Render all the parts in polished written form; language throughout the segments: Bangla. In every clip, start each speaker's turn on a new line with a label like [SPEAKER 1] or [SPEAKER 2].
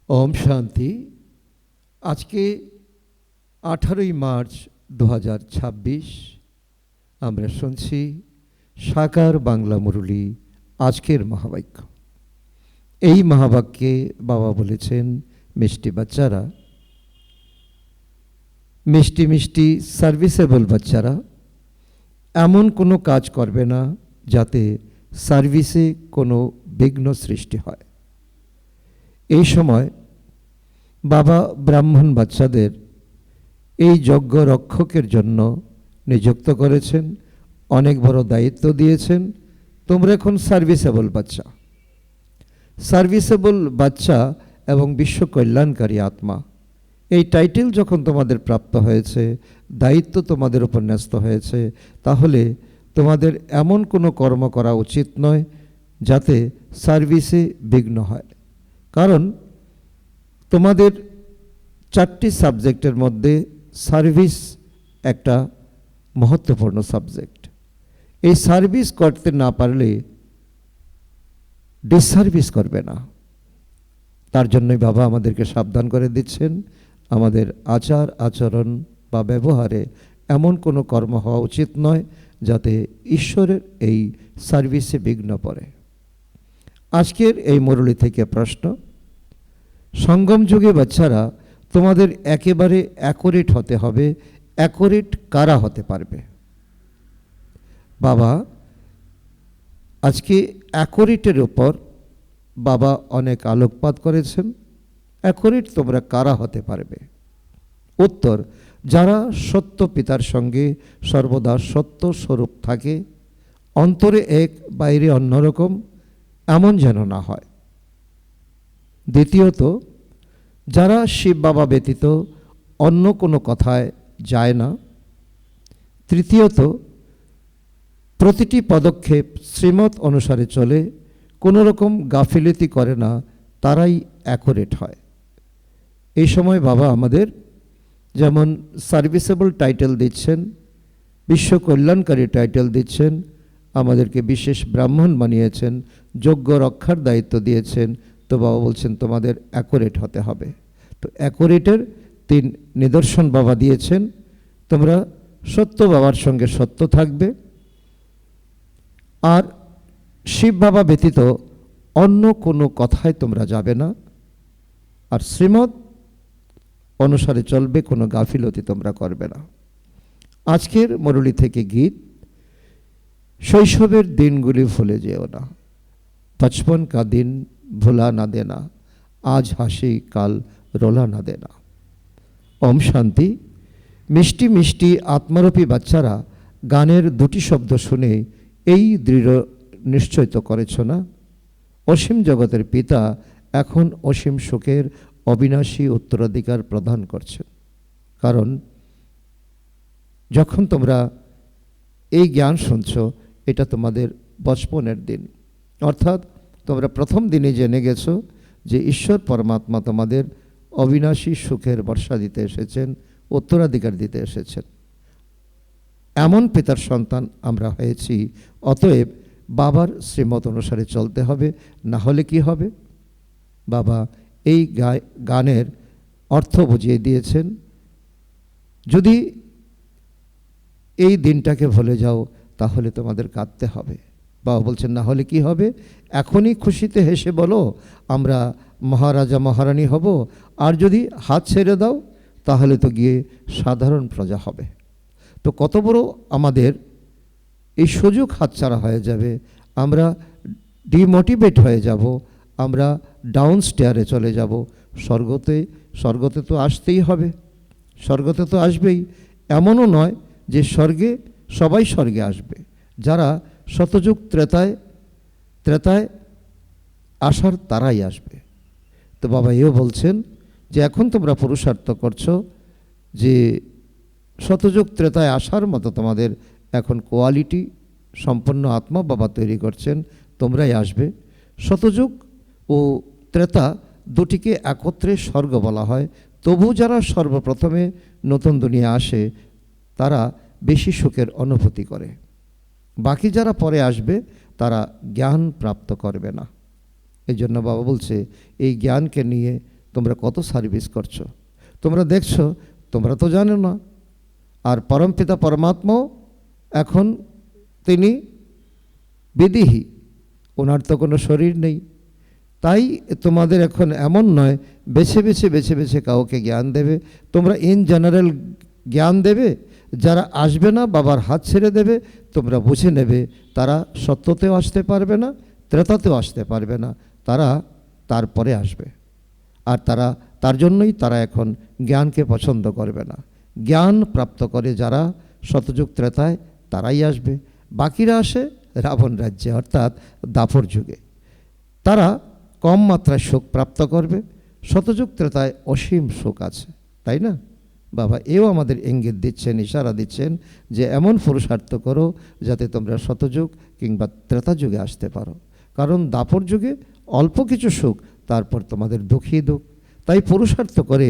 [SPEAKER 1] ওম শান্তি। আজকে 18ই মার্চ 2026 আমরা শুনছি সাকার বাংলা মুরলী আজকের মহাবাক্য। এই মহাবাক্যে বাবা বলেছেন, মিষ্টি বাচ্চারা, মিষ্টি মিষ্টি সার্ভিসেবল বাচ্চারা এমন কোনো কাজ করবে না যাতে সার্ভিসে কোনো বিঘ্ন সৃষ্টি হয়। এই সময় বাবা ব্রাহ্মণ বাচ্চাদের এই যজ্ঞ রক্ষকের জন্য নিযুক্ত করেছেন, অনেক বড় দায়িত্ব দিয়েছেন। তোমরা এখন সার্ভিসেবল বাচ্চা, সার্ভিসেবল বাচ্চা এবং বিশ্ব কল্যাণকারী আত্মা। এই টাইটেল যখন তোমাদের প্রাপ্ত হয়েছে, দায়িত্ব তোমাদের উপর ন্যস্ত হয়েছে, তাহলে তোমাদের এমন কোনো কর্ম করা উচিত নয় যাতে সার্ভিসে বিঘ্ন হয়। কারণ তোমাদের 4টি সাবজেক্টের মধ্যে সার্ভিস একটা মহত্বপূর্ণ সাবজেক্ট। এই সার্ভিস করতে না পারলে ডিসসার্ভিস করবে না। তার জন্যই বাবা আমাদেরকে সাবধান করে দিচ্ছেন, আমাদের আচার আচরণ বা ব্যবহারে এমন কোনো কর্ম হওয়া উচিত নয় যাতে ঈশ্বরের এই সার্ভিসে বিঘ্ন পড়ে। আজকের এই মুরলী থেকে প্রশ্ন, সঙ্গম যুগে বাচ্চারা তোমাদের একেবারে অ্যাকুরেট হতে হবে। অ্যাকুরেট কারা হতে পারবে? বাবা আজকে অ্যাকুরেটের ওপর বাবা অনেক আলোকপাত করেছেন। অ্যাকুরেট তোমরা কারা হতে পারবে? উত্তর, যারা সত্য পিতার সঙ্গে সর্বদা সত্য স্বরূপ থাকে, অন্তরে এক বাইরে অন্যরকম, এমন যেন না হয়। দ্বিতীয়ত, যারা শিব বাবা ব্যতীত অন্য কোনো কথায় যায় না। তৃতীয়ত, প্রতিটি পদক্ষেপ শ্রীমত অনুসারে চলে, কোনো রকম গাফিলতি করে না, তারাই অ্যাকুরেট হয়। এই সময় বাবা আমাদের যেমন সার্ভিসেবল টাইটেল দিচ্ছেন, বিশ্ব কল্যাণকারী টাইটেল দিচ্ছেন, আমাদেরকে বিশেষ ব্রাহ্মণ বানিয়েছেন, যজ্ঞ রক্ষার দায়িত্ব দিয়েছেন, তো বাবা বলছেন তোমাদের অ্যাকুরেট হতে হবে। তো অ্যাকুরেটের 3 নিদর্শন বাবা দিয়েছেন। তোমরা সত্য বাবার সঙ্গে সত্য থাকবে, আর শিব বাবা ব্যতীত অন্য কোনো কথায় তোমরা যাবে না, আর শ্রীমত অনুসারে চলবে, কোনো গাফিলতি তোমরা করবে না। আজকের মুরলী থেকে গীত, শৈশবের দিনগুলি ভুলে যেও না, বচপন কা দিন ভুলা না দেনা, আজ হাসি কাল রোলা না দেনা। ওম শান্তি। মিষ্টি মিষ্টি আত্মারূপী বাচ্চারা গানের 2টি শব্দ শুনে এই দৃঢ় নিশ্চয়তা করেছ না, অসীম জগতের পিতা এখন অসীম সুখের অবিনাশী উত্তরাধিকার প্রদান করছেন। কারণ যখন তোমরা এই জ্ঞান শুনছ, এটা তোমাদের বচপনের দিন, অর্থাৎ তোমরা প্রথম দিনে জেনে গেছো যে ঈশ্বর পরমাত্মা তোমাদের অবিনাশী সুখের বর্ষা দিতে এসেছেন, উত্তরাধিকার দিতে এসেছেন। এমন পিতার সন্তান আমরা হয়েছি, অতএব বাবার শ্রীমত অনুসারে চলতে হবে, না হলে কি হবে? বাবা এই গানের অর্থ বুঝিয়ে দিয়েছেন। যদি এই দিনটাকে ভুলে যাও তাহলে তোমাদের কাঁদতে হবে। বাবা বলছেন, না হলে কি হবে? এখনই খুশিতে হেসে বলো আমরা মহারাজা মহারানী হব, আর যদি হাত ছেড়ে দাও তাহলে তো গিয়ে সাধারণ প্রজা হবে। তো কত বড় আমাদের এই সুযোগ হাতছাড়া হয়ে যাবে, আমরা ডিমোটিভেট হয়ে যাব, আমরা ডাউন স্টেয়ারে চলে যাব। স্বর্গতে তো আসতেই হবে, স্বর্গতে তো আসবেই। এমনও নয় যে সবাই স্বর্গে আসবে, যারা শতযুগ ত্রেতায় আসার তারাই আসবে। তো বাবা এও বলছেন যে এখন তোমরা পুরুষার্থ করছো যে শতযুগ ত্রেতায় আসার মতো তোমাদের এখন কোয়ালিটি সম্পন্ন আত্মা বাবা তৈরি করছেন, তোমরাই আসবে। শতযুগ ও ত্রেতা দুটিকে একত্রে স্বর্গ বলা হয়। তবু যারা সর্বপ্রথমে নতুন দুনিয়া আসে তারা বেশি সুখের অনুভূতি করে, বাকি যারা পরে আসবে তারা জ্ঞান প্রাপ্ত করবে না। এই জন্য বাবা বলছে এই জ্ঞানকে নিয়ে তোমরা কত সার্ভিস করছো, তোমরা দেখছো, তোমরা তো জানো না। আর পরমপিতা পরমাত্মাও এখন তিনি বিদেহী, ওনার তো কোনো শরীর নেই। তাই তোমাদের এখন এমন নয় বেছে বেছে বেছে বেছে কাউকে জ্ঞান দেবে, তোমরা ইন জেনারেল জ্ঞান দেবে। যারা আসবে না বাবার হাত ছেড়ে দেবে, তোমরা বুঝে নেবে তারা সত্যতেও আসতে পারবে না, ত্রেতাতেও আসতে পারবে না, তারা তারপরে আসবে। আর তার জন্যই তারা এখন জ্ঞানকে পছন্দ করবে না। জ্ঞান প্রাপ্ত করে যারা শতযুগ ত্রেতায়, তারাই আসবে। বাকিরা আসে রাবণ রাজ্যে অর্থাৎ দাপর যুগে, তারা কম মাত্রায় সুখ প্রাপ্ত করবে। শতযুগ ত্রেতায় অসীম সুখ আছে, তাই না? বাবা এও আমাদের ইঙ্গিত দিচ্ছেন, ইশারা দিচ্ছেন যে এমন পুরুষার্থ করো যাতে তোমরা শতযুগ কিংবা ত্রেতা যুগে আসতে পারো। কারণ দাপর যুগে অল্প কিছু সুখ, তারপর তোমাদের দুঃখী দুঃখ। তাই পুরুষার্থ করে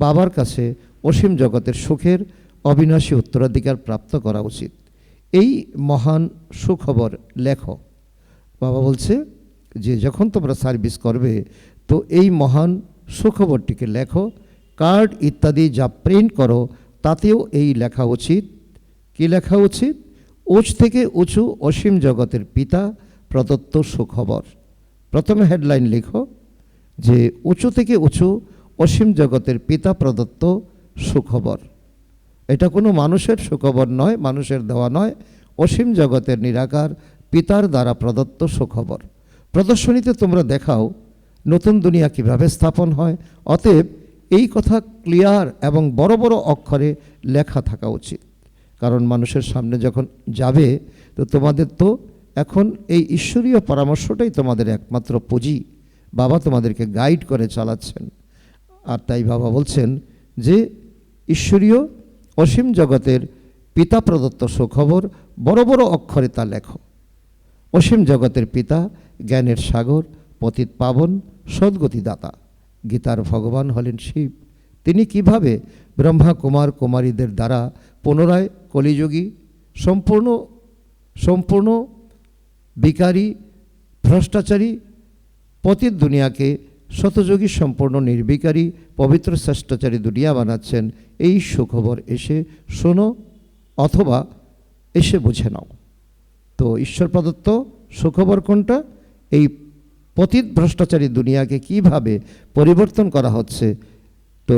[SPEAKER 1] বাবার কাছে অসীম জগতের সুখের অবিনাশী উত্তরাধিকার প্রাপ্ত করা উচিত। এই মহান সুখবর লেখো। বাবা বলছে যে যখন তোমরা সার্ভিস করবে তো এই মহান সুখবরটিকে লেখো। কার্ড ইত্যাদি যা প্রিন্ট করো তাতেও এই লেখা উচিত। কি লেখা উচিত? উচ্চ থেকে উঁচু অসীম জগতের পিতা প্রদত্ত সুখবর। প্রথমে হেডলাইন লিখো যে উঁচু থেকে উঁচু অসীম জগতের পিতা প্রদত্ত সুখবর। এটা কোনো মানুষের সুখবর নয়, মানুষের দেওয়া নয়, অসীম জগতের নিরাকার পিতার দ্বারা প্রদত্ত সুখবর। প্রদর্শনীতে তোমরা দেখাও নতুন দুনিয়া কিভাবে স্থাপন হয়। অতএব এই কথা ক্লিয়ার এবং বড় বড় অক্ষরে লেখা থাকা উচিত। কারণ মানুষের সামনে যখন যাবে তো তোমাদের তো এখন এই ঈশ্বরীয় পরামর্শটাই তোমাদের একমাত্র পুঁজি। বাবা তোমাদেরকে গাইড করে চালাচ্ছেন। আর তাই বাবা বলছেন যে ঈশ্বরীয় অসীম জগতের পিতা প্রদত্ত সুখবর বড় বড় অক্ষরে তা লেখো। অসীম জগতের পিতা জ্ঞানের সাগর, পতিত পাবন, সদ্গতিদাতা। গীতার ভগবান হলেন শিব। তিনি কিভাবে ব্রহ্মা কুমার কুমারীদের দ্বারা পুনরায় কলিযুগী সম্পূর্ণ বিকারী ভ্রষ্টাচারী পতিত দুনিয়াকে শতযোগী সম্পূর্ণ নির্বিকারী পবিত্র শ্রেষ্ঠচারী দুনিয়া বানাচ্ছেন, এই সুখবর এসে শোনো অথবা এসে বুঝে নাও। তো ঈশ্বর প্রদত্ত সুখবর কোনটা? এই পতিত ভ্রষ্টাচারী দুনিয়াকে কিভাবে পরিবর্তন করা হচ্ছে। তো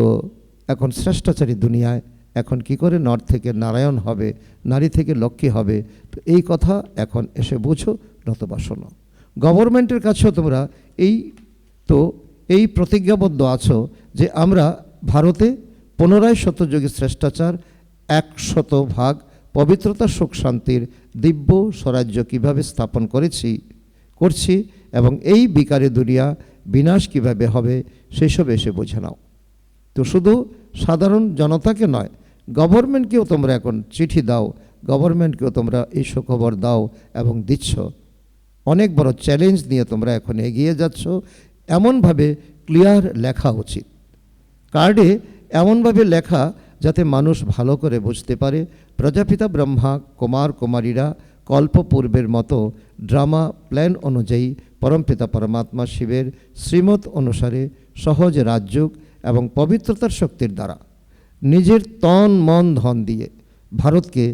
[SPEAKER 1] এখন শ্রেষ্ঠচারী দুনিয়ায় এখন কি করে নর থেকে নারায়ণ হবে, নারী থেকে লক্ষ্মী হবে। তো এই কথা এখন এসে বুঝো নতুবা শোনো। গভর্নমেন্টের কাছেও তোমরা এই প্রতিজ্ঞাবদ্ধ আছো যে আমরা ভারতে পুনরায় শতযোগী শ্রেষ্টাচার 100% পবিত্রতা সুখ শান্তির দিব্য স্বরাজ্য কীভাবে স্থাপন করছি এবং এই বিকারে দুনিয়া বিনাশ কিভাবে হবে সেসব এসে বুঝে নাও। তো শুধু সাধারণ জনতাকে নয়, গভর্নমেন্টকেও তোমরা এখন চিঠি দাও, গভর্নমেন্টকেও তোমরা এই সুখবর দাও এবং দিচ্ছ। অনেক বড় চ্যালেঞ্জ নিয়ে তোমরা এখন এগিয়ে যাচ্ছ। এমনভাবে ক্লিয়ার লেখা উচিত, কার্ডে এমনভাবে লেখা যাতে মানুষ ভালো করে বুঝতে পারে। প্রজাপিতা ব্রহ্মা কুমার কুমারীরা কল্পপূর্বের মতো ড্রামা প্ল্যান অনুযায়ী পরমপিতা পরমাত্মা শিবের শ্রীমত অনুসারে সহজ রাজযোগ এবং পবিত্রতার শক্তির দ্বারা নিজের তন মন ধন দিয়ে ভারতকে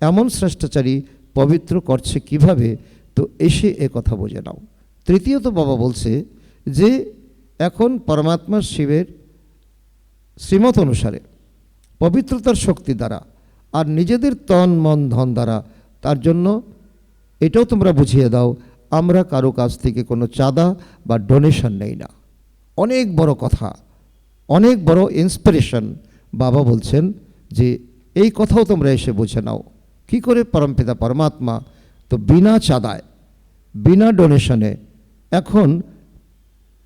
[SPEAKER 1] এমন শ্রেষ্ঠচারী পবিত্র করছে কিভাবে, তো এসে এ কথা বুঝে নাও। তৃতীয়ত বাবা বলছে যে এখন পরমাত্মা শিবের শ্রীমত অনুসারে পবিত্রতার শক্তি দ্বারা আর নিজেদের তন মন ধন দ্বারা, তার জন্য এটাও তোমরা বুঝিয়ে দাও আমরা কারো কাছ থেকে কোনো চাঁদা বা ডোনেশন নেই না। অনেক বড় কথা, অনেক বড় ইন্সপিরেশন। বাবা বলছেন যে এই কথাও তোমরা এসে বুঝে নাও। কি করে পরমপিতা পরমাত্মা তো বিনা চাঁদায় বিনা ডোনেশনে এখন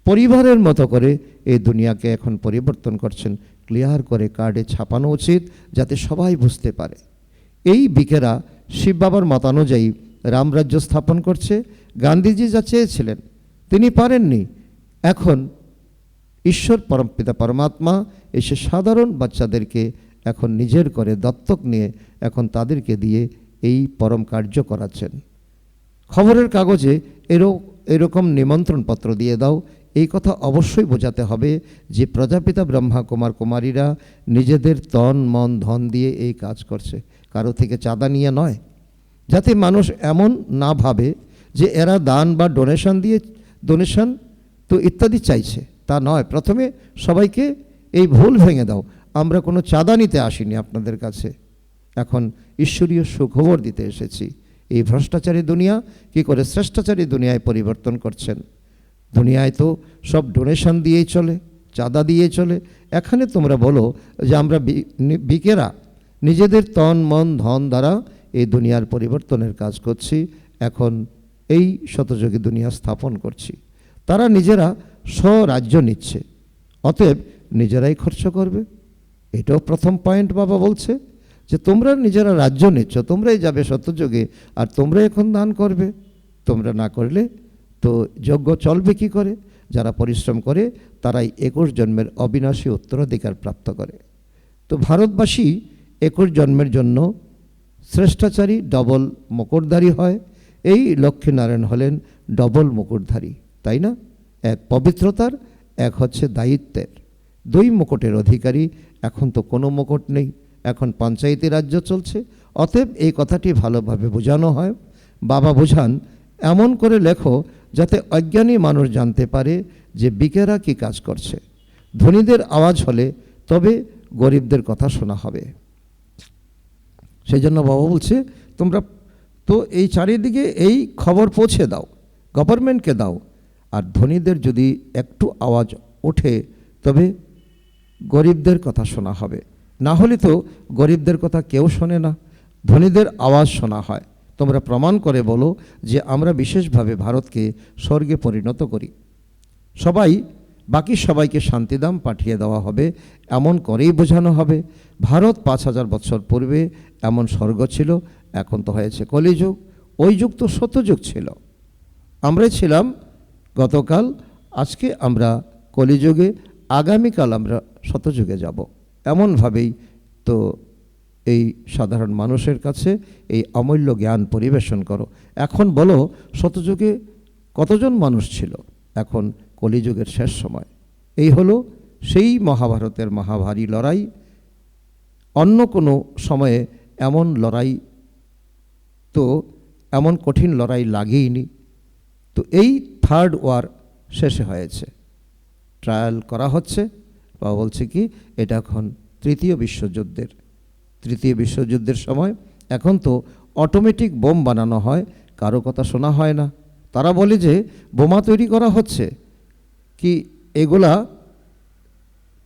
[SPEAKER 1] পরিবারের মতো করে এই দুনিয়াকে এখন পরিবর্তন করছেন। ক্লিয়ার করে কার্ডে ছাপানো উচিত যাতে সবাই বুঝতে পারে। এই বিকেরা শিব বাবার মতানুযায়ী রামরাজ্য স্থাপন করছে। গান্ধীজি যা চেয়েছিলেন তিনি পারেননি। এখন ঈশ্বর পরমপিতা পরমাত্মা এসে সাধারণ বাচ্চাদেরকে এখন নিজের করে দত্তক নিয়ে এখন তাদেরকে দিয়ে এই পরম কার্য করাচ্ছেন। খবরের কাগজে এরকম নিমন্ত্রণপত্র দিয়ে দাও, এই কথা অবশ্যই বোঝাতে হবে যে প্রজাপিতা ব্রহ্মা কুমার কুমারীরা নিজেদের তন মন ধন দিয়ে এই কাজ করছে, কারো থেকে চাঁদা নিয়ে নয়, যাতে মানুষ এমন না ভাবে যে এরা দান বা ডোনেশন তো ইত্যাদি চাইছে, তা নয়। প্রথমে সবাইকে এই ভুল ভেঙে দাও, আমরা কোনো চাঁদা নিতে আসিনি আপনাদের কাছে, এখন ঈশ্বরীয় সুখবর দিতে এসেছি। এই ভ্রষ্টাচারী দুনিয়া কি করে শ্রেষ্টাচারী দুনিয়ায় পরিবর্তন করছেন। দুনিয়ায় তো সব ডোনেশন দিয়েই চলে, চাঁদা দিয়ে চলে। এখানে তোমরা বলো যে আমরা বিকেরা নিজেদের তন মন ধন দ্বারা এই দুনিয়ার পরিবর্তনের কাজ করছি, এখন এই শতযোগী দুনিয়া স্থাপন করছি। তারা নিজেরা স্বরাজ্য নিচ্ছে, অতএব নিজেরাই খরচ করবে। এটাও প্রথম পয়েন্ট বাবা বলছে যে তোমরা নিজেরা রাজ্য নিচ্ছ, তোমরাই যাবে শতযোগে, আর তোমরা এখন দান করবে। তোমরা না করলে তো যজ্ঞ চলবে কি করে? যারা পরিশ্রম করে তারাই 21 জন্মের অবিনাশী উত্তরাধিকার প্রাপ্ত করে। তো ভারতবাসী 21 জন্মের জন্য শ্রেষ্টাচারী ডবল মুকুটধারী হয়। এই লক্ষ্মীনারায়ণ হলেন ডবল মুকুটধারী, তাই না? এক পবিত্রতার, এক হচ্ছে দায়িত্বের। 2 মুকুটের অধিকারী। এখন তো কোনো মুকুট নেই, এখন পঞ্চায়েতি রাজ্য চলছে। অতএব এই কথাটি ভালোভাবে বোঝানো হয়। বাবা বোঝান এমন করে লেখো যাতে অজ্ঞানী মানুষ জানতে পারে যে বিকেরা কি কাজ করছে। ধনীদের আওয়াজ হলে তবে গরিবদের কথা শোনা হবে। সেই জন্য বাবা বলছে তোমরা তো এই চারিদিকে এই খবর পৌঁছে দাও, গভর্নমেন্টকে দাও, আর ধনীদের যদি একটু আওয়াজ ওঠে তবে গরিবদের কথা শোনা হবে। না হলে তো গরিবদের কথা কেউ শোনে না, ধনীদের আওয়াজ শোনা হয়। তোমরা প্রমাণ করে বলো যে আমরা বিশেষভাবে ভারতকে স্বর্গে পরিণত করি। বাকি সবাইকে শান্তিদাম পাঠিয়ে দেওয়া হবে, এমন করেই বোঝানো হবে। ভারত 5000 বছর পূর্বে এমন স্বর্গ ছিল, এখন তো হয়েছে কলিযুগ। ওই যুগ তো সত্যযুগ ছিল। আমরাই ছিলাম গতকাল, আজকে আমরা কলিযুগে, আগামীকাল আমরা শতযুগে যাব। এমনভাবেই তো এই সাধারণ মানুষের কাছে এই অমূল্য জ্ঞান পরিবেশন করো। এখন বলো শতযুগে কতজন মানুষ ছিল, এখন কলিযুগের শেষ সময়। এই হলো সেই মহাভারতের মহাভারী লড়াই। অন্য কোনো সময়ে এমন লড়াই তো এমন কঠিন লড়াই লাগেইনি। তো এই 3rd ওয়ার শেষে হয়েছে, ট্রায়াল করা হচ্ছে। বা বলছে কি এটা এখন তৃতীয় বিশ্বযুদ্ধের সময়। এখন তো অটোমেটিক বোম বানানো হয়, কারো কথা শোনা হয় না। তারা বলে যে বোমা তৈরি করা হচ্ছে, কি এগুলা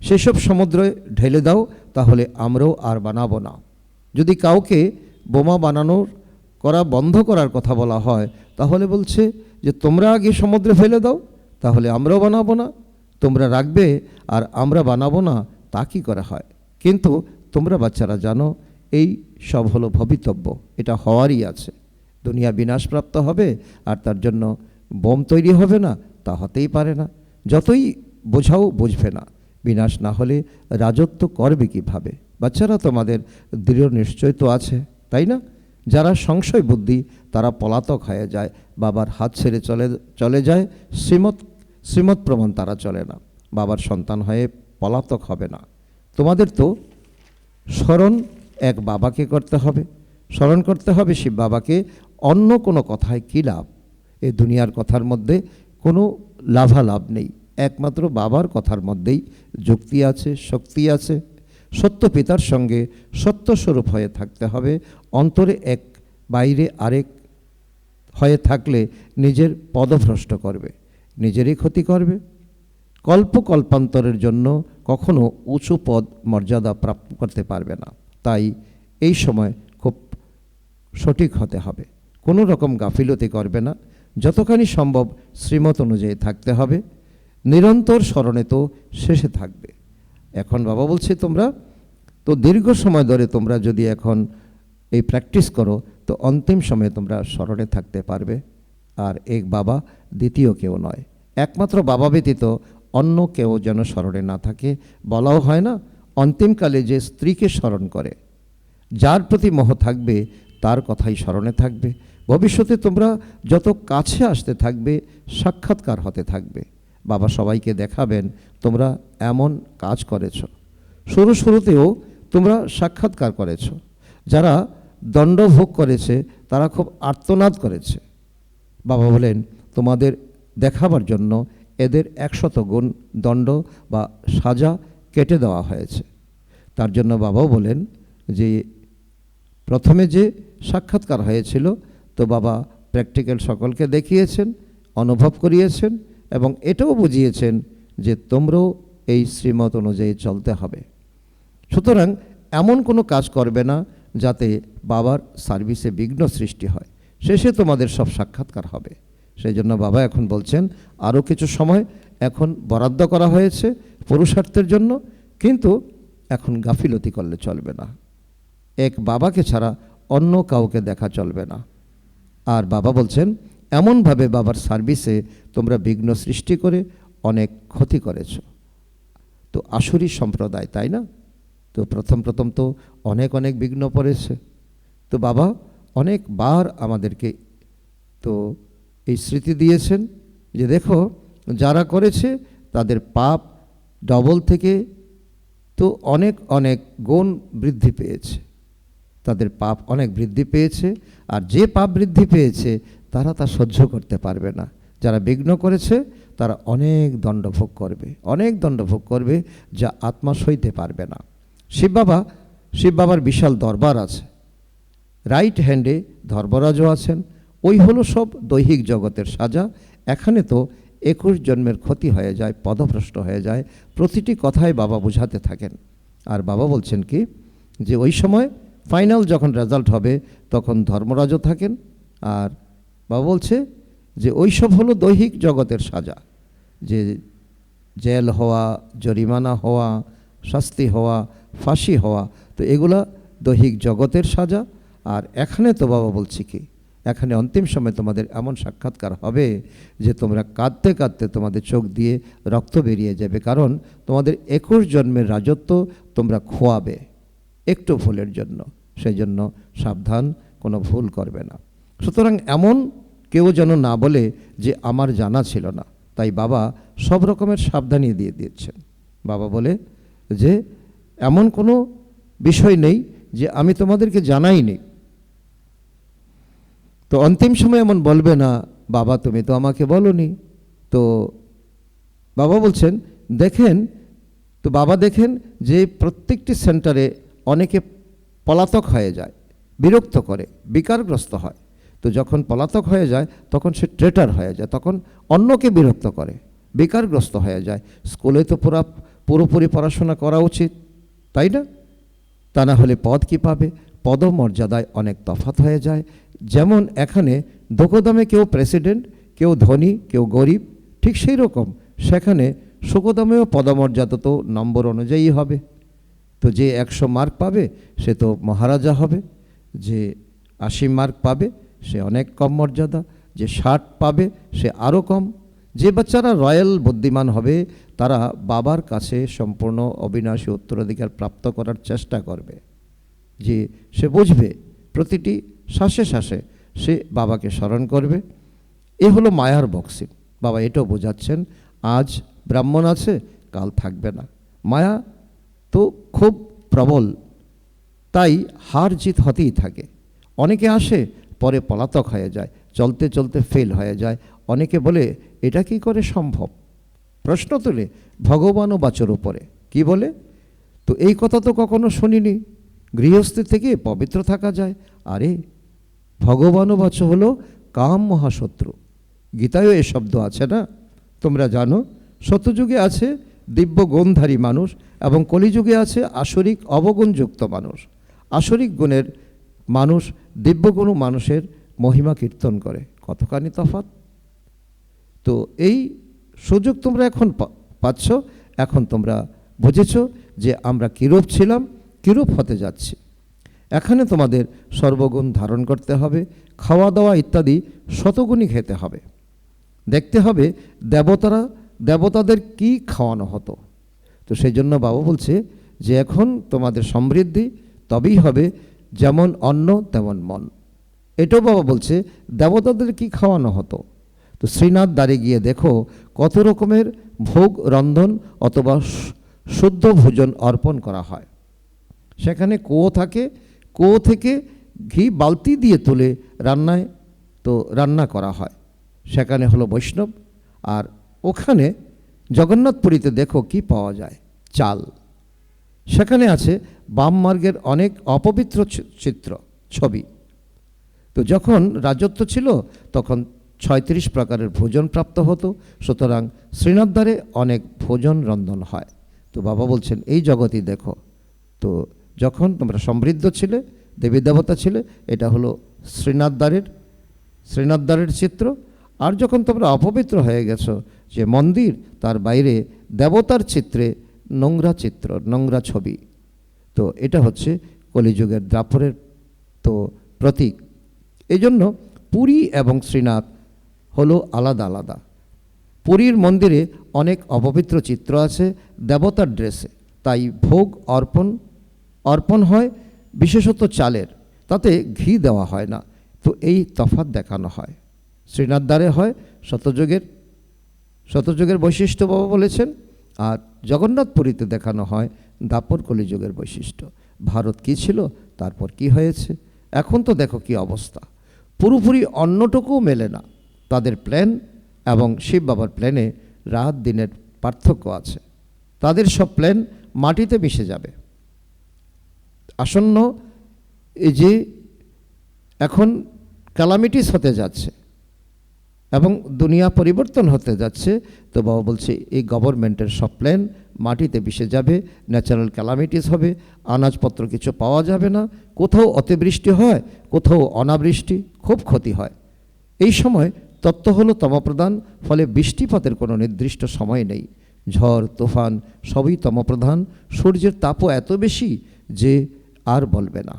[SPEAKER 1] সেসব সমুদ্রে ঢেলে দাও, তাহলে আমরাও আর বানাবো না। যদি কাউকে বোমা করা বন্ধ করার কথা বলা হয়, তাহলে বলছে যে তোমরা আগে সমুদ্রে ফেলে দাও, তাহলে আমরাও বানাবো না। তোমরা রাখবে আর আমরা বানাবো না, তা কি করা হয়? কিন্তু তোমরা বাচ্চারা জানো এই সব হলো ভবিতব্য, এটা হওয়ারই আছে। দুনিয়া বিনাশপ্রাপ্ত হবে আর তার জন্য বোম তৈরি হবে না, তা হতেই পারে না। যতই বোঝাও বুঝবে না। বিনাশ না হলে রাজত্ব করবে কিভাবে? বাচ্চারা তোমাদের দৃঢ় নিশ্চয় তো আছে, তাই না? যারা সংশয় বুদ্ধি তারা পলাতক হয়ে যায়, বাবার হাত ছেড়ে চলে যায়। শ্রীমত প্রমাণ তারা চলে না, বাবার সন্তান হয়ে পলাতক হবে না। তোমাদের তো স্মরণ এক বাবাকে করতে হবে, স্মরণ করতে হবে শিব বাবাকে। অন্য কোনো কথায় কী লাভ? এই দুনিয়ার কথার মধ্যে কোনো লাভালাভ নেই, একমাত্র বাবার কথার মধ্যেই যুক্তি আছে, শক্তি আছে। সত্য পিতার সঙ্গে সত্যস্বরূপ হয়ে থাকতে হবে। অন্তরে এক, বাইরে আরেক হয়ে থাকলে নিজের পদভ্রষ্ট করবে, নিজেরই ক্ষতি করবে। কল্পান্তরের জন্য কখনো উঁচু পদ মর্যাদা প্রাপ্ত করতে পারবে না। তাই এই সময় খুব সঠিক হতে হবে, কোনো রকম গাফিলতি করবে না। যতখানি সম্ভব শ্রীমত অনুযায়ী থাকতে হবে। নিরন্তর স্মরণে তো শেষে থাকবে। এখন বাবা বলছে তোমরা তো দীর্ঘ সময় ধরে তোমরা যদি এখন এই প্র্যাকটিস করো তো অন্তিম সময়ে তোমরা স্মরণে থাকতে পারবে। আর এক বাবা, দ্বিতীয় কেউ নয়। একমাত্র বাবা ব্যতীত অন্য কেউ যেন স্মরণে না থাকে। বলাও হয় না অন্তিমকালে যে স্ত্রীকে স্মরণ করে, যার প্রতি মোহ থাকবে তার কথাই স্মরণে থাকবে। ভবিষ্যতে তোমরা যত কাছে আসতে থাকবে সাক্ষাৎকার হতে থাকবে। বাবা সবাইকে দেখাবেন তোমরা এমন কাজ করেছো। শুরুতেও তোমরা সাক্ষাৎকার করেছো। যারা দণ্ড ভোগ করেছে তারা খুব আর্তনাদ করেছে। বাবা বলেন তোমাদের দেখাবার জন্য এদের 100 গুণ দণ্ড বা সাজা কেটে দেওয়া হয়েছে। তার জন্য বাবাও বলেন যে প্রথমে যে সাক্ষাৎকার হয়েছিল তো বাবা প্র্যাকটিক্যাল সকলকে দেখিয়েছেন, অনুভব করিয়েছেন এবং এটাও বুঝিয়েছেন যে তোমরাও এই শ্রীমত অনুযায়ী চলতে হবে। সুতরাং এমন কোনো কাজ করবে না যাতে বাবার সার্ভিসে বিঘ্ন সৃষ্টি হয়। শেষে তোমাদের সব সাক্ষাৎকার হবে। সেই জন্য বাবা এখন বলছেন আরও কিছু সময় এখন বরাদ্দ করা হয়েছে পুরুষার্থের জন্য, কিন্তু এখন গাফিলতি করলে চলবে না। এক বাবাকে ছাড়া অন্য কাউকে দেখা চলবে না। আর বাবা বলছেন এমনভাবে বাবার সার্ভিসে তোমরা বিঘ্ন সৃষ্টি করে অনেক ক্ষতি করেছ। তো আসুরি সম্প্রদায়, তাই না? তো প্রথম তো অনেক বিঘ্ন পড়েছে। তো বাবা অনেকবার আমাদেরকে তো এই স্মৃতি দিয়েছেন যে দেখো যারা করেছে তাদের পাপ ডবল থেকে তো অনেক গুণ বৃদ্ধি পেয়েছে। তাদের পাপ অনেক বৃদ্ধি পেয়েছে, আর যে পাপ বৃদ্ধি পেয়েছে তারা তা সহ্য করতে পারবে না। যারা বিঘ্ন করেছে তারা অনেক দণ্ড ভোগ করবে যা আত্মা সইতে পারবে না। শিব বাবার বিশাল দরবার আছে, রাইট হ্যান্ডে ধর্মরাজও আছেন। ওই হলো সব দৈহিক জগতের সাজা। এখানে তো 21 জন্মের ক্ষতি হয়ে যায়, পদভ্রষ্ট হয়ে যায়। প্রতিটি কথায় বাবা বুঝাতে থাকেন। আর বাবা বলছেন কি যে ওই সময় ফাইনাল যখন রেজাল্ট হবে তখন ধর্মরাজও থাকেন। আর বাবা বলছে যে ওই সব হলো দৈহিক জগতের সাজা, যে জেল হওয়া, জরিমানা হওয়া, শাস্তি হওয়া, ফাঁসি হওয়া, তো এগুলা দৈহিক জগতের সাজা। আর এখানে তো বাবা বলছি কি এখানে অন্তিম সময় তোমাদের এমন সাক্ষাৎকার হবে যে তোমরা কাঁদতে কাঁদতে তোমাদের চোখ দিয়ে রক্ত বেরিয়ে যাবে, কারণ তোমাদের 21 জন্মের রাজত্ব তোমরা খোয়াবে একটু ভুলের জন্য। সেই জন্য সাবধান, কোনো ভুল করবে না। সুতরাং এমন কেউ যেন না বলে যে আমার জানা ছিল না। তাই বাবা সব রকমের সাবধানী দিয়ে দিয়েছেন। বাবা বলে যে এমন কোনো বিষয় নেই যে আমি তোমাদেরকে জানাইনি। তো অন্তিম সময় এমন বলবে না বাবা তুমি তো আমাকে বলনি। তো বাবা বলছেন দেখেন, তো বাবা দেখেন যে প্রত্যেকটি সেন্টারে অনেকে পলাতক হয়ে যায়, বিরক্ত করে, বিকারগ্রস্ত হয়। তো যখন পলাতক হয়ে যায় তখন সে ট্রেটার হয়ে যায়, তখন অন্যকে বিরক্ত করে, বিকারগ্রস্ত হয়ে যায়। স্কুলে তো পুরোপুরি পড়াশোনা করা উচিত, তাই না? তা না হলে পদ কি পাবে? পদমর্যাদায় অনেক তফাৎ হয়ে যায়। যেমন এখানে দোকদামে কেউ প্রেসিডেন্ট, কেউ ধনী, কেউ গরিব, ঠিক সেই রকম সেখানে সুকদামেও পদমর্যাদা তো নম্বর অনুযায়ী হবে। তো যে 100 মার্ক পাবে সে তো মহারাজা হবে, যে 80 মার্ক পাবে সে অনেক কম মর্যাদা, যে 60 পাবে সে আরও কম। যে বাচ্চারা রয়্যাল বুদ্ধিমান হবে তারা বাবার কাছে সম্পূর্ণ অবিনাশী উত্তরাধিকার প্রাপ্ত করার চেষ্টা করবে, যে সে বুঝবে প্রতিটি শ্বাসে শ্বাসে সে বাবাকে স্মরণ করবে। এ হলো মায়ার বক্সিং। বাবা এটাও বোঝাচ্ছেন আজ ব্রাহ্মণ আছে কাল থাকবে না। মায়া তো খুব প্রবল, তাই হার জিত হতেই থাকে। অনেকে আসে পরে পলাতক হয়ে যায়, চলতে চলতে ফেল হয়ে যায়। অনেকে বলে এটা কি করে সম্ভব, প্রশ্ন তোলে ভগবান ও বাচর উপরে। কি বলে? তো এই কথা তো কখনো শুনিনি, গৃহস্থী থেকে পবিত্র থাকা যায়। আরে ভগবান ও বাচ হলো কাম মহাশত্রু, গীতায়ও এ শব্দ আছে না? তোমরা জানো সত্যযুগে আছে দিব্য গুণধারী মানুষ এবং কলিযুগে আছে আসরিক অবগুণযুক্ত মানুষ। আসরিক গুণের মানুষ দিব্যগুণ মানুষের মহিমা কীর্তন করে, কতখানি তফাৎ। তো এই সুযোগ তোমরা এখন পাচ্ছ, এখন তোমরা বুঝেছ যে আমরা কিরূপ ছিলাম, কিরূপ হতে যাচ্ছি। এখানে তোমাদের সর্বগুণ ধারণ করতে হবে, খাওয়া দাওয়া ইত্যাদি শতগুণই খেতে হবে। দেখতে হবে দেবতাদের কি খাওয়ানো হতো। তো সেই জন্য বাবা বলছে যে এখন তোমাদের সমৃদ্ধি তবেই হবে, যেমন অন্ন তেমন মন। এটাও বাবা বলছে দেবতাদের কি খাওয়ানো হতো। তো শ্রীনাথ দ্বারে গিয়ে দেখো কত রকমের ভোগ রন্ধন অথবা শুদ্ধ ভোজন অর্পণ করা হয়। সেখানে কুয়ো থাকে, কুয়ো থেকে ঘি বালতি দিয়ে তুলে রান্না করা হয়। সেখানে হলো বৈষ্ণব। আর ওখানে জগন্নাথপুরীতে দেখো কি পাওয়া যায়, চাল। সেখানে আছে বাম মার্গের অনেক অপবিত্র ছবি। তো যখন রাজত্ব ছিল তখন 36 প্রকারের ভোজন প্রাপ্ত হতো, সুতরাং শ্রীনাথ দ্বারে অনেক ভোজন রন্ধন হয়। তো বাবা বলছেন এই জগতই দেখো। তো যখন তোমরা সমৃদ্ধ ছিলে, দেবী দেবতা ছিলে, এটা হলো শ্রীনাথ দ্বারের চিত্র। আর যখন তোমরা অপবিত্র হয়ে গেছো, যে মন্দির তার বাইরে দেবতার চিত্রে নোংরা ছবি, তো এটা হচ্ছে কলিযুগের দ্বাপরের তো প্রতীক। এই জন্য পুরী এবং শ্রীনাথ হলো আলাদা আলাদা। পুরীর মন্দিরে অনেক অপবিত্র চিত্র আছে দেবতার ড্রেসে, তাই ভোগ অর্পণ হয় বিশেষত চালের, তাতে ঘি দেওয়া হয় না। তো এই তফাৎ দেখানো হয়। শ্রীনাথ দ্বারে হয় শতযুগের বৈশিষ্ট্য বাবা বলেছেন, আর জগন্নাথপুরীতে দেখানো হয় দাপর কলিযুগের বৈশিষ্ট্য। ভারত কি ছিল, তারপর কি হয়েছে, এখন তো দেখো কি অবস্থা। পুরোপুরি অন্যটুকুও মেলে না। তাদের প্ল্যান এবং শিব বাবার প্ল্যানে রাত দিনের পার্থক্য আছে। তাদের সব প্ল্যান মাটিতে মিশে যাবে। আসন্ন এই যে এখন ক্যালামিটিস হতে যাচ্ছে এবং দুনিয়া পরিবর্তন হতে যাচ্ছে, তো বাবা বলছে এই গভর্নমেন্টের সব প্ল্যান মাটিতে মিশে যাবে। ন্যাচারাল ক্যালামিটিস হবে, আনাজপত্র কিছু পাওয়া যাবে না, কোথাও অতিবৃষ্টি হয়, কোথাও অনাবৃষ্টি, খুব ক্ষতি হয়। এই সময় তত্ত্ব হলো তমপ্রধান, ফলে বৃষ্টিপাতের কোনো নির্দিষ্ট সময় নেই। ঝড় তুফান সবই তমপ্রধান। সূর্যের তাপও এত বেশি যে আর বলবে না।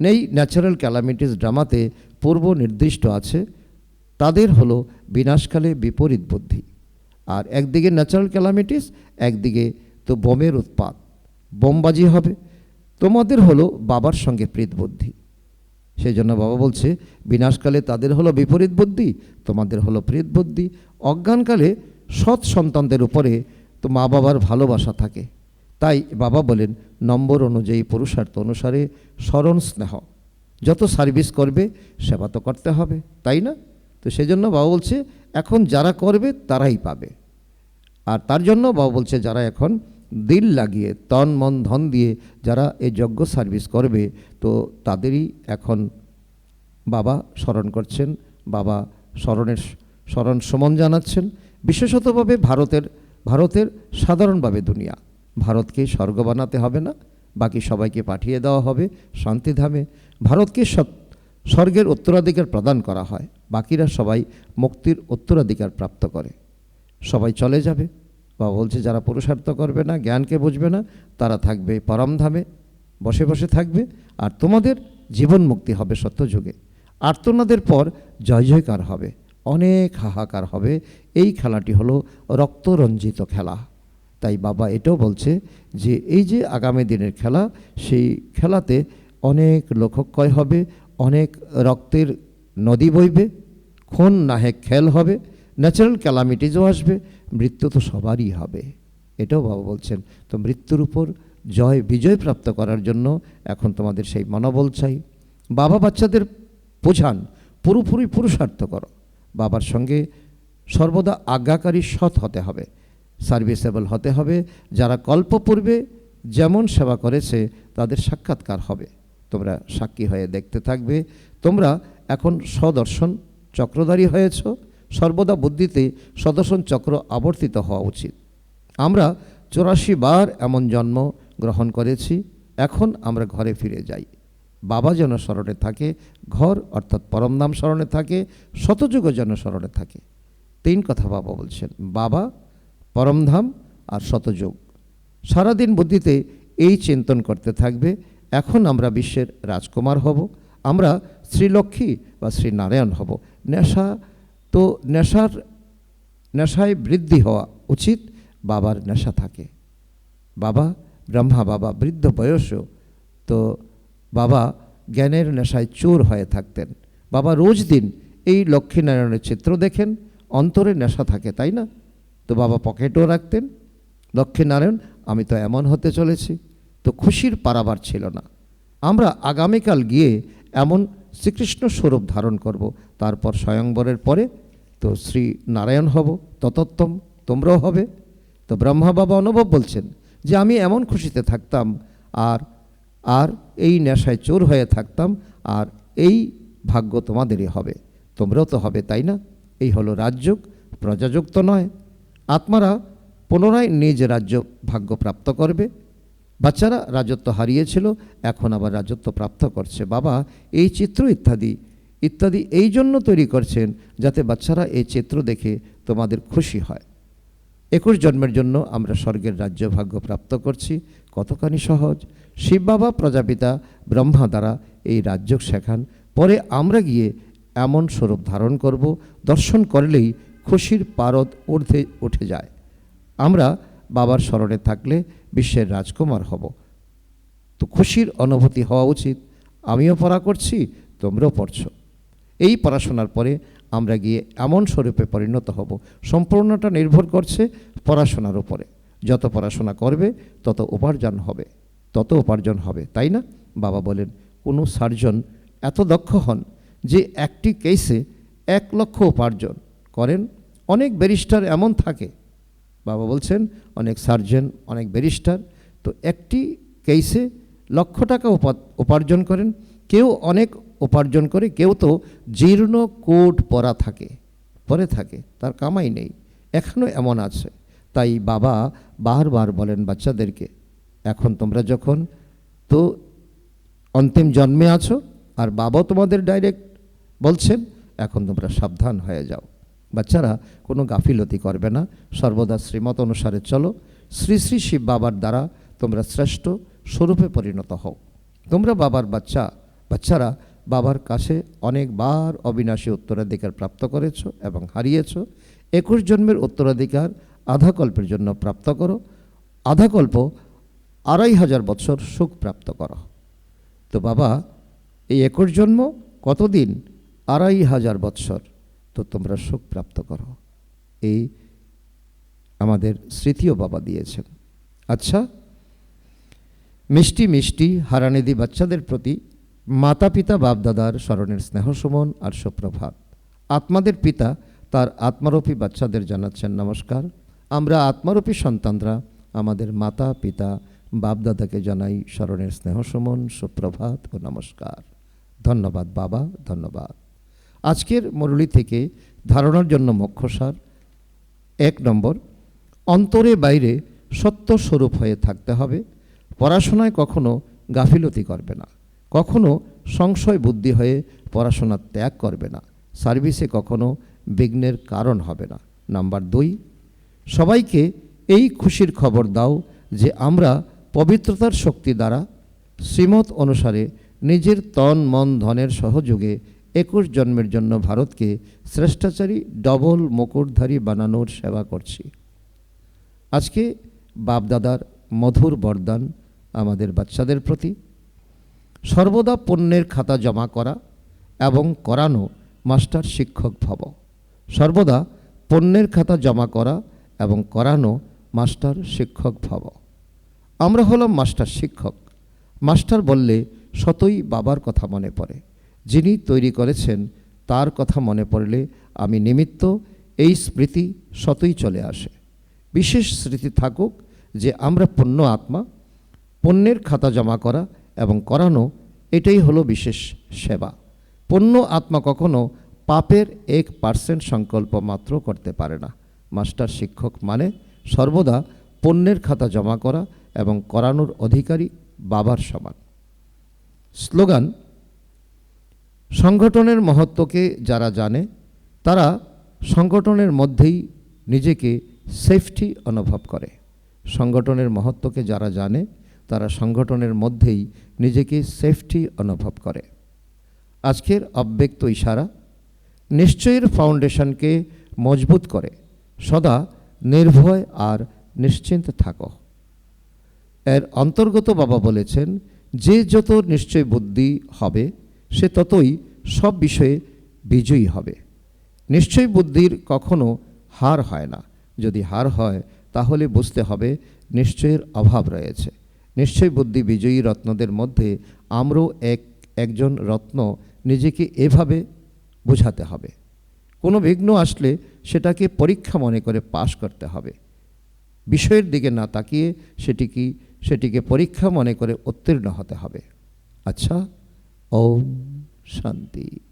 [SPEAKER 1] নেই ন্যাচারাল ক্যালামিটিস ড্রামাতে পূর্ব নির্দিষ্ট আছে, তাদের হলো বিনাশকালে বিপরীত বুদ্ধি। আর একদিকে ন্যাচারাল ক্যালামিটিস, একদিকে তো বোমের উৎপাত, বোমবাজি হবে। তোমাদের হলো বাবার সঙ্গে প্রীত বুদ্ধি। সেই জন্য বাবা বলছে বিনাশকালে তাদের হলো বিপরীত বুদ্ধি, তোমাদের হলো প্রীত বুদ্ধি। অজ্ঞানকালে সৎ সন্তানদের উপরে তো মা বাবার ভালোবাসা থাকে, তাই বাবা বলেন নম্বর অনুযায়ী পুরুষার্থ অনুসারে স্মরণ স্নেহ, যত সার্ভিস করবে সেবা তো করতে হবে, তাই না? তো সেই জন্য বাবা বলছে এখন যারা করবে তারাই পাবে। আর তার জন্য বাবা বলছে যারা এখন দিল লাগিয়ে তন মন ধন দিয়ে যারা এই যজ্ঞ সার্ভিস করবে, তো তাদেরই এখন বাবা স্মরণ করছেন, বাবা স্মরণ সমন জানাচ্ছেন। বিশেষতভাবে ভারতের সাধারণভাবে দুনিয়া, ভারতকে স্বর্গ বানাতে হবে না, বাকি সবাইকে পাঠিয়ে দেওয়া হবে শান্তিধামে। ভারতকে স্বর্গের উত্তরাধিকার প্রদান করা হয়, বাকিরা সবাই মুক্তির উত্তরাধিকার প্রাপ্ত করে, সবাই চলে যাবে। বাবা বলছে যারা পুরুষার্থ করবে না, জ্ঞানকে বুঝবে না, তারা থাকবে পরমধামে, বসে বসে থাকবে। আর তোমাদের জীবন মুক্তি হবে সত্যযুগে। আর্তনাদের পর জয় জয়কার হবে, অনেক হাহাকার হবে। এই খেলাটি হলো রক্তরঞ্জিত খেলা। তাই বাবা এটাও বলছে যে এই যে আগামী দিনের খেলা, সেই খেলাতে অনেক লোকক্ষয় হবে, অনেক রক্তের নদী বইবে, খুন নাহে খেল হবে, ন্যাচারাল ক্যালামিটিজও আসবে, মৃত্যু তো সবারই হবে, এটাও বাবা বলছেন। তো মৃত্যুর উপর বিজয় প্রাপ্ত করার জন্য এখন তোমাদের সেই মনোবল চাই। বাবা বাচ্চাদের বোঝান পুরোপুরি পুরুষার্থ করো, বাবার সঙ্গে সর্বদা আজ্ঞাকারী সৎ হতে হবে, সার্ভিসেবল হতে হবে। যারা কল্পপূর্বে যেমন সেবা করেছে তাদের সাক্ষাৎকার হবে, তোমরা সাক্ষী হয়ে দেখতে থাকবে। তোমরা এখন সদর্শন চক্রধারী হয়েছ, সর্বদা বুদ্ধিতে সদর্শন চক্র আবর্তিত হওয়া উচিত। আমরা 84 বার এমন জন্ম গ্রহণ করেছি, এখন আমরা ঘরে ফিরে যাই। বাবা যেন স্মরণে থাকে, ঘর অর্থাৎ পরমধাম স্মরণে থাকে, শতযুগ যেন স্মরণে থাকে। 3 কথা বাবা বলছেন, বাবা, পরমধাম আর শতযুগ। সারাদিন বুদ্ধিতে এই চিন্তন করতে থাকবে। এখন আমরা বিশ্বের রাজকুমার হব, আমরা শ্রীলক্ষ্মী বা শ্রীনারায়ণ হব। নেশায় বৃদ্ধি হওয়া উচিত, বাবার নেশা থাকে। বাবা ব্রহ্মা বাবা বৃদ্ধ বয়সও তো বাবা জ্ঞানের নেশায় চোর হয়ে থাকতেন। বাবা রোজ দিন এই লক্ষ্মীনারায়ণের চিত্র দেখেন, অন্তরে নেশা থাকে, তাই না? তো বাবা পকেটেও রাখতেন। লক্ষ্মীনারায়ণ, আমি তো এমন হতে চলেছি। তো খুশির পারাবার ছিল না। আমরা আগামীকাল গিয়ে এমন শ্রীকৃষ্ণ স্বরূপ ধারণ করব, তারপর স্বয়ংবরের পরে তো শ্রী নারায়ণ হব, ততোত্তম তোমরাও হবে। তো ব্রহ্মা বাবা অনুভব বলছেন যে আমি এমন খুশিতে থাকতাম আর আর এই নেশায় চোর হয়ে থাকতাম, আর এই ভাগ্য তোমাদেরই হবে, তোমরাও তো হবে, তাই না? এই হলো রাজযোগ, প্রজাযোগ তো নয়। আত্মারা পুনরায় নিজ রাজ্য ভাগ্য প্রাপ্ত করবে। বাচ্চারা রাজত্ব হারিয়েছিল, এখন আবার রাজত্ব প্রাপ্ত করছে। বাবা এই চিত্র ইত্যাদি ইত্যাদি এই জন্য তৈরি করছেন যাতে বাচ্চারা এই চিত্র দেখে তোমাদের খুশি হয়। 21 জন্মের জন্য আমরা স্বর্গের রাজ্য ভাগ্য প্রাপ্ত করছি। কতখানি সহজ। শিব বাবা প্রজাপিতা ব্রহ্মা দ্বারা এই রাজ্য শেখান, পরে আমরা গিয়ে এমন স্বরূপ ধারণ করব, দর্শন করলেই খুশির পারদ ঊর্ধ্বে উঠে যায়। আমরা বাবার স্মরণে থাকলে বিশ্বের রাজকুমার হব। তো খুশির অনুভূতি হওয়া উচিত। আমিও পড়া করছি, তোমরাও পড়ছো। এই পড়াশোনার পরে আমরা গিয়ে এমন স্বরূপে পরিণত হব। সম্পূর্ণটা নির্ভর করছে পড়াশোনার উপরে। যত পড়াশোনা করবে তত উপার্জন হবে, তাই না? বাবা বলেন কোনো সার্জন এত দক্ষ হন যে একটি কেসে 1 লক্ষ উপার্জন করেন। অনেক ব্যারিস্টার এমন থাকে, বাবা বলছেন অনেক সার্জন, অনেক ব্যারিস্টার তো একটি কেসে লক্ষ টাকা উপার্জন করেন। কেউ অনেক উপার্জন করে, কেউ তো জীর্ণ কোট পরে থাকে, তার কামাই নেই। এখনও এমন আছে। তাই বাবা বারবার বলেন বাচ্চাদেরকে, এখন তোমরা যখন তো অন্তিম জন্মে আছো, আর বাবা তোমাদের ডাইরেক্ট বলছেন এখন তোমরা সাবধান হয়ে যাও। বাচ্চারা কোনো গাফিলতি করবে না, সর্বদা শ্রীমত অনুসারে চলো। শ্রী শ্রী শিব বাবার দ্বারা তোমরা শ্রেষ্ঠ স্বরূপে পরিণত হও। তোমরা বাবার বাচ্চারা বাবার কাছে অনেকবার অবিনাশী উত্তরাধিকার প্রাপ্ত করেছ এবং হারিয়েছ। 21 জন্মের উত্তরাধিকার আধা কল্পের জন্য প্রাপ্ত করো। আধা কল্প 2500 বছর সুখ প্রাপ্ত করো। তো বাবা এই 21 জন্ম কতদিন? 2500 বছর। তো তোমরা সুখ প্রাপ্ত করো, এই আমাদের স্মৃতিও বাবা দিয়েছেন। আচ্ছা, মিষ্টি মিষ্টি হারানিধি বাচ্চাদের প্রতি মাতা পিতা বাপদাদার স্মরণের স্নেহ সুমন আর সুপ্রভাত। আত্মাদের পিতা তার আত্মারূপী বাচ্চাদের জানাচ্ছেন নমস্কার। আমরা আত্মারূপী সন্তানরা আমাদের মাতা পিতা বাপদাদাকে জানাই স্মরণের স্নেহ সুমন, সুপ্রভাত ও নমস্কার। ধন্যবাদ বাবা, ধন্যবাদ। আজকের মুরলী থেকে ধারণার জন্য মুখ্যসার 1 নম্বর, অন্তরে বাইরে সত্য স্বরূপ হয়ে থাকতে হবে। পড়াশোনায় কখনো গাফিলতি করবে না, কখনো সংশয় বুদ্ধি হয়ে পড়াশোনা ত্যাগ করবে না, সার্ভিসে কখনো বিঘ্নের কারণ হবে না। নাম্বার 2, সবাইকে এই খুশির খবর দাও যে আমরা পবিত্রতার শক্তি দ্বারা শ্রীমত অনুসারে নিজের তন মন ধনের সহযোগে 21 জন্মের জন্য ভারতকে শ্রেষ্টাচারী ডবল মুকুটধারী বানানোর সেবা করছি। আজকে বাপদাদার মধুর বরদান আমাদের বাচ্চাদের প্রতি, সর্বদা পুণ্যের খাতা জমা করা এবং করানো মাস্টার শিক্ষক ভব। সর্বদা পুণ্যের খাতা জমা করা এবং করানো মাস্টার শিক্ষক ভব। আমরা হলাম মাস্টার শিক্ষক। মাস্টার বললে সতই বাবার কথা মনে পড়ে, যিনি তৈরি করেছেন তার কথা মনে পড়লে আমি নিমিত্ত, এই স্মৃতি সতই চলে আসে। বিশেষ স্মৃতি থাকুক যে আমরা পুণ্য আত্মা, পুণ্যের খাতা জমা করা এবং করানো এটাই হলো বিশেষ সেবা। পুণ্য আত্মা কখনো পাপের 1% সংকল্প মাত্র করতে পারে না। মাস্টার শিক্ষক মানে সর্বদা পুণ্যের খাতা জমা করা এবং করানোর অধিকারী বাবার সমান। স্লোগান, সংগঠনের মহত্বকে যারা জানে তারা সংগঠনের মধ্যেই নিজেকে সেফটি অনুভব করে। সংগঠনের মহত্বকে যারা জানে তারা সংগঠনের মধ্যেই নিজেকে সেফটি অনুভব করে। আজকের অব্যক্ত ইশারা নিশ্চয়ের ফাউন্ডেশনকে মজবুত করে সদা নির্ভয় আর নিশ্চিন্ত থাকো। এর অন্তর্গত বাবা বলেছেন, যে যত নিশ্চয় বুদ্ধি হবে সে ততই সব বিষয়ে বিজয়ী হবে। নিশ্চয় বুদ্ধির কখনো হার হয় না। যদি হার হয় তাহলে বুঝতে হবে নিশ্চয়ের অভাব রয়েছে। নিশ্চয় বুদ্ধি বিজয়ী রত্নদের মধ্যে আমরাও একজন রত্ন নিজেকে এভাবে বোঝাতে হবে। কোনো বিঘ্ন আসলে সেটাকে পরীক্ষা মনে করে পাশ করতে হবে। বিষয়ের দিকে না তাকিয়ে সেটিকে পরীক্ষা মনে করে উত্তীর্ণ হতে হবে। আচ্ছা, ওম শান্তি।